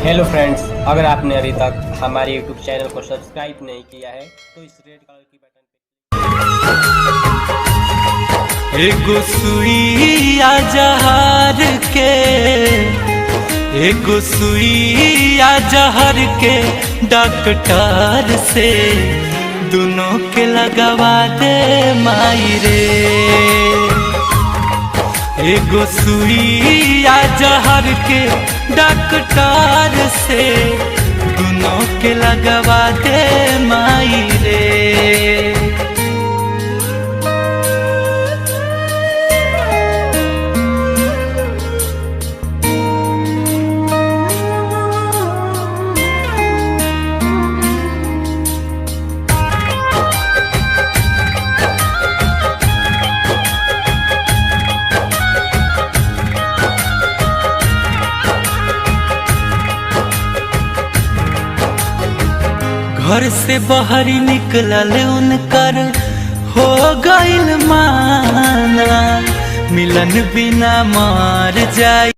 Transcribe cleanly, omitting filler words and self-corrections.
Hello friends, अगर आपने अभी तक हमारे यूट्यूब चैनल को सब्सक्राइब नहीं किया है तो इस रेड कलर की बटन पे एगो सुइया जहर के, एगो सुइया जहर के डॉक्टर से दोनों के लगवा दे माई रे। एगो सुइया जहर के डॉक्टर से दोनों के लगवा दे माई रे। घर से बाहर निकलल उनकर हो गइल माना, मिलन बिना मर जाई।